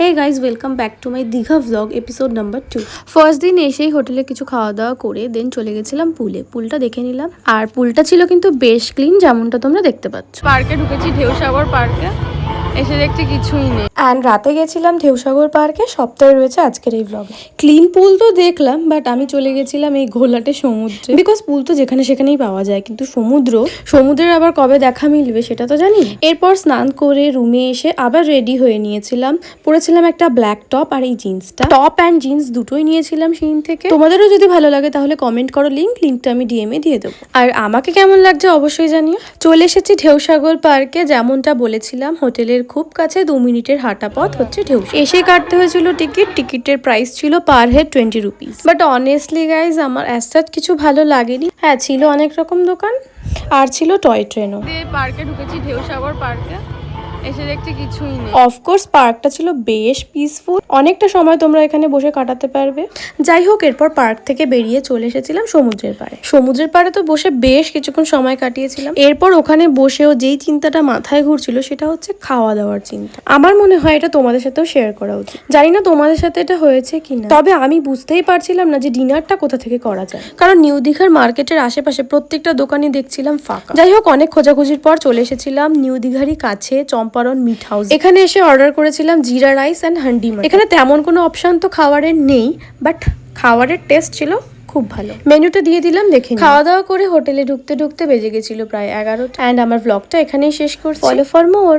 Hey guys, welcome back to my Digha vlog episode number 2. First দিন এসেই হোটেলে কিছু খাওয়া দাওয়া করে দেন চলে গেছিলাম পুলটা দেখে নিলাম। আর পুলটা ছিল কিন্তু বেশ ক্লিন, যেমনটা তোমরা দেখতে পাচ্ছ। পার্কে ঢুকেছি, ঢেউসাগর পার্কে, এসে দেখতে কিছুই নেই। অ্যান্ড রাতে গেছিলাম ঢেউসাগর পার্কে, সপ্তাহে রয়েছে আজকের এই ব্লগে। ক্লিন পুল তো দেখলাম, বাট আমি চলে গেছিলাম এই ঘোলাটে সমুদ্রে, বিকজ পুল তো যেখানে সেখানেই পাওয়া যায়, কিন্তু সমুদ্রের আবার কবে দেখা মিলবে সেটা তো জানি। এরপর স্নান করে রুমে এসে আবার রেডি হয়ে নিয়েছিলাম। পরেছিলাম একটা ব্ল্যাক টপ আর এই জিন্সটা, টপ অ্যান্ড জিন্স দুটোই নিয়েছিলাম শিন থেকে। তোমাদেরও যদি ভালো লাগে তাহলে কমেন্ট করো, লিঙ্কটা আমি ডিএম এ দিয়ে দেবো। আর আমাকে কেমন লাগছে অবশ্যই জানিও। চলে এসেছি ঢেউসাগর পার্কে, যেমনটা বলেছিলাম হোটেলের খুব কাছে 2 মিনিটের হাঁটা পথ হচ্ছে ঢেউসাগর। এসে কাটতে হয়েছিল টিকিটের প্রাইস ছিল per head 20 rupees. But honestly guys আমার অ্যাজ কিছু ভালো লাগেনি। হ্যাঁ, ছিল অনেক রকম দোকান আর ছিল টয় ট্রেনও। পার্কে ঢুকেছি ঢেউসাগর পার্কে, এসে দেখতে কিছুই নেই। অফকোর্স পার্কটা ছিল বেশ পিসফুল, অনেকটা সময় তোমরা এখানে বসে কাটাতে পারবে। যাই হোক, এরপর পার্ক থেকে বেরিয়ে চলে এসেছিলাম সমুদ্রের পাড়ে তো বসে বেশ কিছুক্ষণ সময় কাটিয়েছিলাম। এরপর ওখানে বসেও যেই চিন্তাটা মাথায় ঘুরছিল সেটা হচ্ছে খাওয়া দাওয়ার চিন্তা। আমার মনে হয় এটা তোমাদের সাথেও শেয়ার করা উচিত। জানি না তোমাদের সাথে এটা হয়েছে কিনা, তবে আমি বুঝতেই পারছিলাম না যে ডিনারটা কোথা থেকে করা যায়, কারণ নিউ দীঘার মার্কেটের আশেপাশে প্রত্যেকটা দোকানই দেখছিলাম ফাঁকা। যাই হোক, অনেক খোঁজাখুঁজির পর চলে এসেছিলাম নিউ দীঘারই কাছে চম্পারন মিট হাউস। এখানে এসে অর্ডার করেছিলাম জিরা রাইস অ্যান্ড হান্ডি মাটন। এখানে তেমন কোনো অপশন তো খাবারের নেই, বাট খাবারের টেস্ট ছিল খুব ভালো। মেনুটা দিয়ে দিলাম, দেখে খাওয়া দাওয়া করে হোটেলে ঢুকতে বেজে গেছিল প্রায় 11টা। অ্যান্ড আমার ব্লগটা এখানেই শেষ করছি। Follow for more.